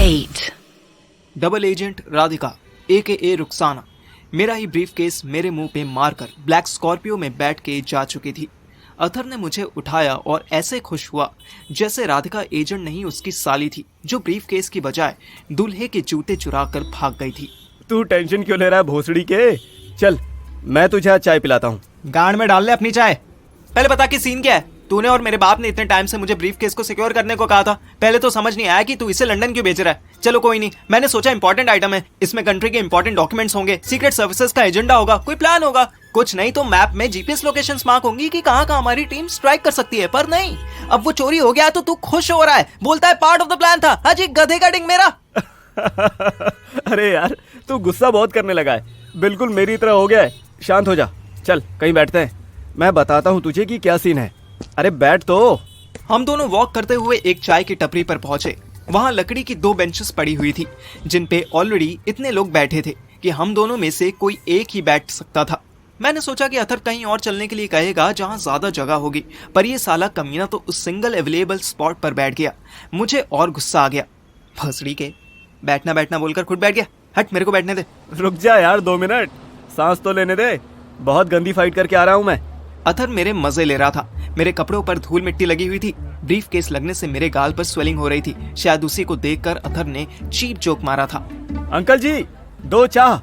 8. Double agent Radhika AKA Rukhsana मेरा ही briefcase मेरे मुंह पे मारकर ब्लैक स्कॉर्पियो में बैठ के जा चुकी थी। अथर ने मुझे उठाया और ऐसे खुश हुआ जैसे राधिका एजेंट नहीं उसकी साली थी जो ब्रीफकेस की बजाय दूल्हे के जूते चुरा कर भाग गई थी। तू टेंशन क्यों ले रहा है भोसड़ी के? चल मैं तुझे आज चाय पिलाता हूँ। गांड में डाल ले अपनी चाय। पहले बता कि सीन क्या है? तूने और मेरे बाप ने इतने टाइम से मुझे ब्रीफकेस को सिक्योर करने को कहा था। पहले तो समझ नहीं आया कि तू इसे लंदन क्यों बेच रहा है। चलो कोई नहीं, मैंने सोचा इंपॉर्टेंट आइटम है, इसमें कंट्री के इंपॉर्टेंट डॉक्यूमेंट्स होंगे, सीक्रेट सर्विसेज का एजेंडा होगा, कोई प्लान होगा। कुछ नहीं तो मैप में जीपीएस लोकेशंस मार्क होंगी कि कहाँ कहाँ हमारी टीम स्ट्राइक कर सकती है। पर नहीं, अब वो चोरी हो गया तो तू खुश हो रहा है, बोलता है पार्ट ऑफ द प्लान था। अजी गधे का डिंग मेरा। अरे यार तू गुस्सा बहुत करने लगा है, बिल्कुल मेरी तरह हो गया है। शांत हो जा, चल कहीं बैठते हैं, मैं बताता हूँ तुझे कि क्या सीन है। अरे बैठ तो। हम दोनों वॉक करते हुए एक चाय की टपरी पर पहुंचे। वहां लकड़ी की 2 बेंचेस पड़ी हुई थी जिन पे ऑलरेडी इतने लोग बैठे थे कि हम दोनों में से कोई एक ही बैठ सकता था। मैंने सोचा कि अथर कहीं और चलने के लिए कहेगा जहां ज्यादा जगह होगी, पर ये साला कमीना तो उस सिंगल अवेलेबल स्पॉट पर बैठ गया। मुझे और गुस्सा आ गया। भसड़ी के बैठना बैठना बोलकर खुद बैठ गया। हट, मेरे को बैठने दे। रुक जा यार 2 मिनट, सांस तो लेने दे, बहुत गंदी फाइट करके आ रहा हूँ मैं। अथर मेरे मजे ले रहा था। मेरे कपड़ों पर धूल मिट्टी लगी हुई थी। ब्रीफ केस लगने से मेरे गाल पर स्वेलिंग हो रही थी। शायद उसी को देखकर अथर ने चीप जोक मारा था। अंकल जी 2 चाह,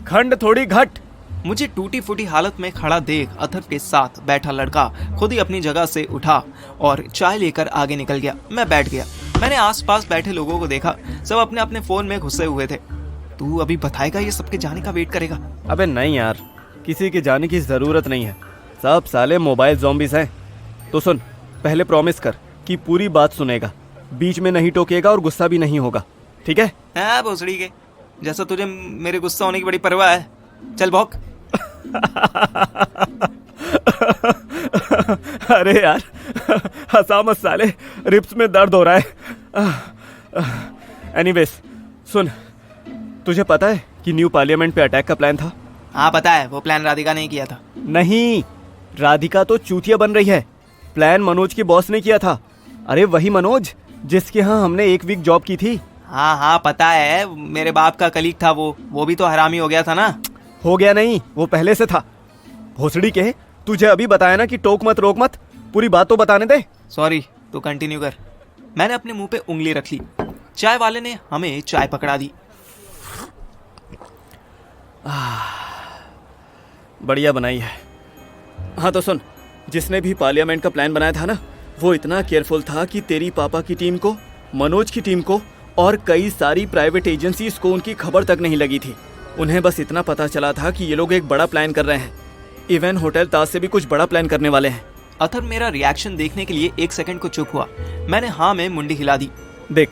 खंड थोड़ी घट। मुझे टूटी फूटी हालत में खड़ा देख अथर के साथ बैठा लड़का खुद ही अपनी जगह से उठा और चाय लेकर आगे निकल गया। मैं बैठ गया। मैंने आसपास बैठे लोगों को देखा, सब अपने अपने फोन में घुसे हुए थे। तू अभी बताएगा ये सबके जाने का वेट करेगा? अबे नहीं यार, किसी के जाने की जरूरत नहीं है, सब साले मोबाइल ज़ॉम्बीज़ हैं। तो सुन, पहले प्रॉमिस कर कि पूरी बात सुनेगा, बीच में नहीं टोकेगा और गुस्सा भी नहीं होगा, ठीक है? हाँ भोसड़ी के, जैसा तुझे मेरे गुस्सा होने की बड़ी परवाह है। चल भौंक। अरे यार हंसा मत साले, रिब्स में दर्द हो रहा है। एनीवेज सुन, तुझे पता है कि न्यू पार्लियामेंट पे अटैक का प्लान था? हाँ पता है, वो प्लान राधिका ने किया था। नहीं, राधिका तो चूतिया बन रही है। प्लान मनोज के बॉस ने किया था। अरे वही मनोज जिसके यहाँ हमने 1 वीक जॉब की थी। हाँ हाँ पता है, मेरे बाप का कलीग था वो भी तो हरामी हो गया था ना। हो गया नहीं, वो पहले से था। भोसड़ी के, तुझे अभी बताया ना कि टोक मत रोक मत, पूरी बात तो बताने दे। सॉरी, तू कंटिन्यू कर। मैंने अपने मुंह पे उंगली रख ली। चाय वाले ने हमें चाय पकड़ा दी। बढ़िया बनाई है। हाँ तो सुन, जिसने भी पार्लियामेंट का प्लान बनाया था ना, वो इतना केयरफुल था कि तेरी पापा की टीम को, मनोज की टीम को और कई सारी प्राइवेट एजेंसीज को उनकी खबर तक नहीं लगी थी। उन्हें बस इतना पता चला था कि ये लोग एक बड़ा प्लान कर रहे हैं। इवन होटल ताज से भी कुछ बड़ा प्लान करने वाले हैं। अथर मेरा रिएक्शन देखने के लिए 1 सेकंड को चुप हुआ। मैंने हाँ में मुंडी हिला दी। देख,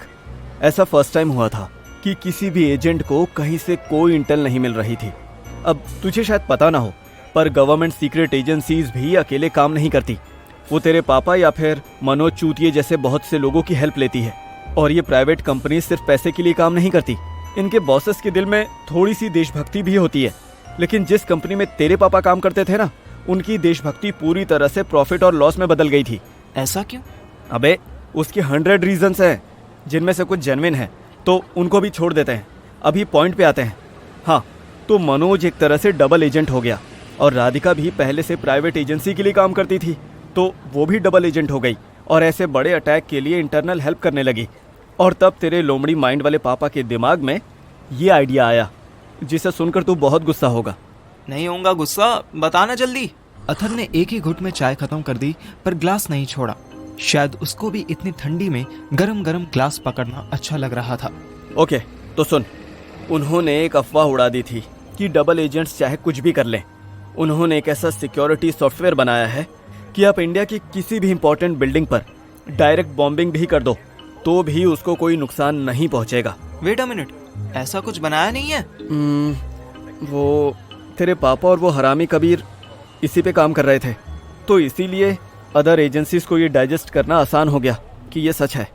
ऐसा फर्स्ट टाइम हुआ था कि किसी भी एजेंट को कहीं से कोई इंटेल नहीं मिल रही थी। अब तुझे शायद पता ना हो, पर गवर्नमेंट सीक्रेट एजेंसीज भी अकेले काम नहीं करती। वो तेरे पापा या फिर मनोज चूतिये जैसे बहुत से लोगों की हेल्प लेती है। और ये प्राइवेट कंपनी सिर्फ पैसे के लिए काम नहीं करती, इनके बॉसेस के दिल में थोड़ी सी देशभक्ति भी होती है। लेकिन जिस कंपनी में तेरे पापा काम करते थे ना, उनकी देशभक्ति पूरी तरह से प्रॉफिट और लॉस में बदल गई थी। ऐसा क्यों? अबे उसके 100 रीजंस हैं, जिनमें से कुछ जेन्युइन है तो उनको भी छोड़ देते हैं। अभी पॉइंट पे आते हैं। हाँ, तो मनोज एक तरह से डबल एजेंट हो गया और राधिका भी पहले से प्राइवेट एजेंसी के लिए काम करती थी, तो वो भी डबल एजेंट हो गई और ऐसे बड़े अटैक के लिए इंटरनल हेल्प करने लगी। और तब तेरे लोमड़ी माइंड वाले पापा के दिमाग में ये आइडिया आया, जिसे सुनकर तू बहुत गुस्सा होगा। नहीं होऊंगा गुस्सा, बताना जल्दी। अथर ने एक ही घुट में चाय खत्म कर दी, पर ग्लास नहीं छोड़ा। शायद उसको भी इतनी ठंडी में गरम गरम ग्लास पकड़ना अच्छा लग रहा था। ओके तो सुन, उन्होंने एक अफवाह उड़ा दी थी कि डबल एजेंट्स चाहे कुछ भी कर लें। उन्होंने एक ऐसा सिक्योरिटी सॉफ्टवेयर बनाया है कि आप इंडिया की किसी भी इंपॉर्टेंट बिल्डिंग पर डायरेक्ट बॉम्बिंग भी कर दो तो भी उसको कोई नुकसान नहीं पहुंचेगा। वेट अ मिनट, ऐसा कुछ बनाया नहीं है? वो तेरे पापा और वो हरामी कबीर इसी पे काम कर रहे थे, तो इसीलिए अदर एजेंसीज को ये डाइजेस्ट करना आसान हो गया कि ये सच है।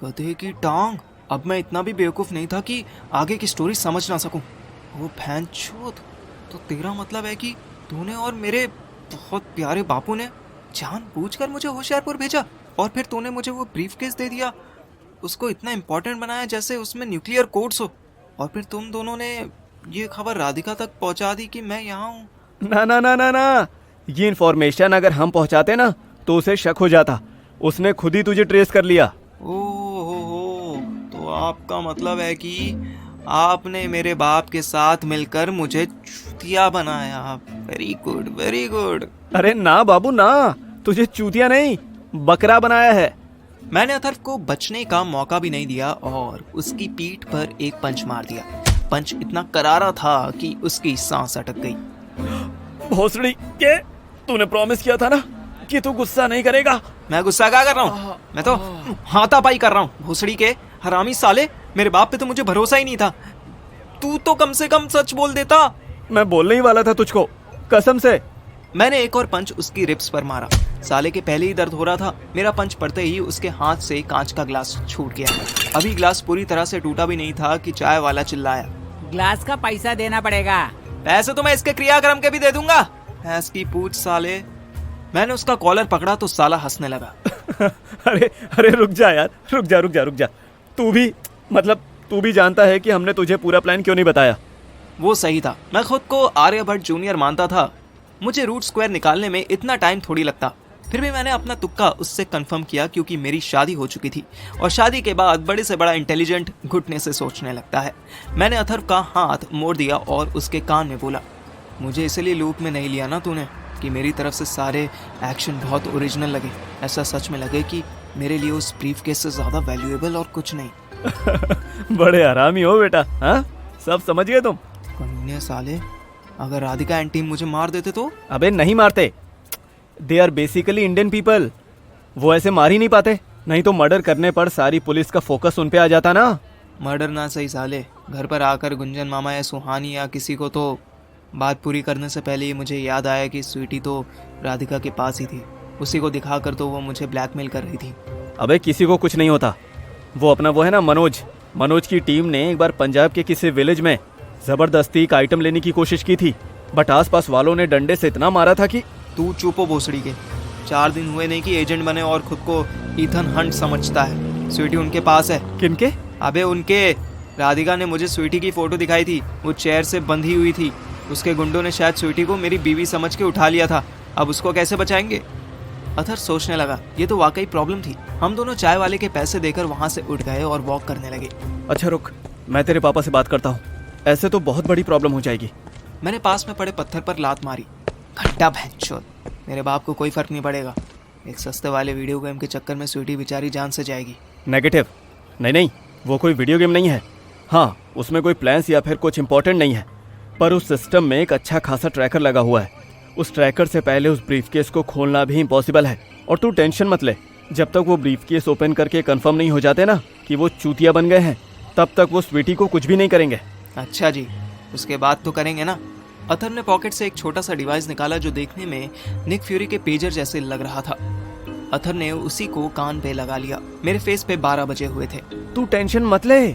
गधे की टांग, अब मैं इतना भी बेवकूफ़ नहीं था कि आगे की स्टोरी समझ ना सकूं। वो भैंचोद, तो तेरा मतलब है कि तूने और मेरे बहुत प्यारे बापू ने जानबूझकर मुझे होशियारपुर भेजा और फिर तूने मुझे वो ब्रीफकेस दे दिया उसको इतना इम्पोर्टेंट बनाया जैसे उसमें न्यूक्लियर कोड्स हो, और फिर तुम दोनों ने ये खबर राधिका तक पहुंचा दी कि मैं यहाँ हूँ। ना ना ना ना ना, ये इन्फॉर्मेशन अगर हम पहुंचाते ना तो उसे शक हो जाता। उसने खुद ही तुझे ट्रेस कर लिया। ओहो, तो आपका मतलब है कि आपने मेरे बाप के साथ मिलकर मुझे चूतिया बनाया। Very good, very good. अरे ना बाबू ना, तुझे चूतिया नहीं बकरा बनाया है। मैंने अथर्व को बचने का मौका भी नहीं दिया और उसकी पीठ पर एक पंच मार दिया। पंच इतना करारा था कि उसकी सांस अटक गई। भोसड़ी के, तूने प्रॉमिस किया था ना कि तू गुस्सा नहीं करेगा। मैं गुस्सा क्या कर रहा हूँ? मैं तो हाथापाई कर रहा हूँ। भोसड़ी के हरामी साले, मेरे बाप पे तो मुझे भरोसा ही नहीं था। तू तो कम से कम सच बोल देता। मैं बोलने ही वाला था तुझको, कसम से। मैंने एक और पंच उसकी रिब्स पर मारा। साले के पहले ही दर्द हो रहा था। मेरा पंच पड़ते ही उसके हाथ से कांच का ग्लास छूट गया। अभी ग्लास पूरी तरह से टूटा भी नहीं था कि चाय वाला चिल्लाया, ग्लास का पैसा देना पड़ेगा। पैसे तो मैं इसके क्रियाक्रम के भी दे दूंगा। भैंस की पूछ साले। मैंने उसका कॉलर पकड़ा तो साला हंसने लगा। अरे अरे रुक जा यार, रुक जा रुक जा रुक जा। तू भी जानता है कि हमने तुझे पूरा प्लान क्यों नहीं बताया। वो सही था। मैं खुद को आर्यभट्ट जूनियर मानता था। मुझे रूट स्क्वायर निकालने में इतना टाइम थोड़ी लगता। फिर भी मैंने अपना तुक्का उससे कंफर्म किया क्योंकि मेरी शादी हो चुकी थी और शादी के बाद बड़े से बड़ा इंटेलिजेंट घुटने से सोचने लगता है। मैंने अथर्व का हाथ मोड़ दिया और उसके कान में बोला, मुझे इसलिए लूप में नहीं लिया ना तूने कि मेरी तरफ से सारे एक्शन बहुत ओरिजिनल लगे। ऐसा सच में लगे कि मेरे लिए उस ब्रीफ केस से ज्यादा वैल्यूएबल और कुछ नहीं। बड़े आरामी हो बेटा, हाँ सब समझ गए तुम। कमीने साले, अगर राधिका एंड टीम मुझे मार देते तो? अबे नहीं मारते, they are basically Indian people. वो ऐसे मार ही नहीं पाते, नहीं तो मर्डर करने पर सारी पुलिस का फोकस उन पे आ जाता ना। मर्डर ना सही साले, घर पर आकर गुंजन मामा या सुहानी या किसी को तो बात पूरी करने से पहले ही मुझे याद आया कि स्वीटी तो राधिका के पास ही थी। उसी को दिखाकर तो वो मुझे ब्लैकमेल कर रही थी। अबे किसी को कुछ नहीं होता। वो अपना वो है ना मनोज की टीम ने एक बार पंजाब के किसी विलेज में जबरदस्ती एक आइटम लेने की कोशिश की थी, बट आसपास वालों ने डंडे से इतना मारा था कि। तू चुप हो भोसड़ी के। 4 दिन हुए नहीं कि एजेंट बने और खुद को ईथन हंट समझता है। स्वीटी उनके पास है। किनके? अबे उनके। राधिका ने मुझे स्वीटी की फोटो दिखाई थी, वो चेयर से बंधी हुई थी। उसके गुंडों ने शायद स्वीटी को मेरी बीवी समझ के उठा लिया था। अब उसको कैसे बचाएंगे? अथर सोचने लगा, ये तो वाकई प्रॉब्लम थी। हम दोनों चाय वाले के पैसे देकर वहां से उठ गए और वॉक करने लगे। अच्छा रुक, मैं तेरे पापा से बात करता हूँ, ऐसे तो बहुत बड़ी प्रॉब्लम हो जाएगी। मैंने पास में पड़े पत्थर पर लात मारी। घंटा भैंचोद, मेरे बाप को कोई फर्क नहीं पड़ेगा। एक सस्ते वाले वीडियो गेम के चक्कर में स्वीटी बेचारी जान से जाएगी। नेगेटिव, नहीं, वो कोई वीडियो गेम नहीं है। हाँ, उसमें कोई प्लान्स या फिर कुछ इंपॉर्टेंट नहीं है, पर उस सिस्टम में एक अच्छा खासा ट्रैकर लगा हुआ है। उस ट्रैकर से पहले उस ब्रीफकेस को खोलना भी इम्पॉसिबल है। और तू टेंशन मत ले, जब तक वो ब्रीफकेस ओपन करके कंफर्म नहीं हो जाते ना कि वो चूतिया बन गए हैं, तब तक वो स्वीटी को कुछ भी नहीं करेंगे। अच्छा जी, उसके बाद तो करेंगे ना। अथर ने पॉकेट से एक छोटा सा डिवाइस निकाला जो देखने में निक फ्यूरी के पेजर जैसे लग रहा था। अथर ने उसी को कान पे लगा लिया। मेरे फेस पे 12 बजे हुए थे। तू टेंशन मत ले,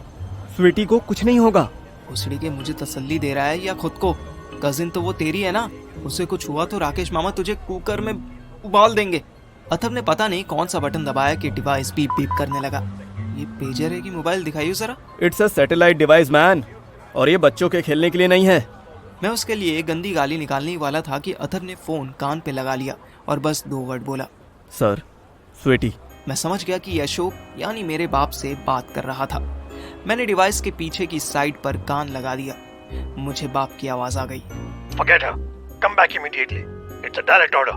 स्वीटी को कुछ नहीं होगा। भोसड़ी के मुझे तसल्ली दे रहा है या खुद को? कजिन तो वो तेरी है ना, उसे कुछ हुआ तो राकेश मामा तुझे कुकर में उबाल देंगे। अथर ने पता नहीं कौन सा बटन दबाया कि डिवाइस बीप बीप करने लगा। ये पेजर है कि मोबाइल? दिखाइए जरा। It's a satellite device man, और ये बच्चों के खेलने के लिए नहीं है। मैं उसके लिए गंदी गाली निकालने वाला था कि अथर ने फोन कान पे लगा लिया और बस 2 वर्ड बोला, सर, स्वीटी। मैं समझ गया कि अशोक यानी मेरे बाप से बात कर रहा था। मैंने डिवाइस के पीछे की साइड पर कान लगा दिया। मुझे बाप की आवाज आ गई, Forget her. Come back immediately. It's a direct order.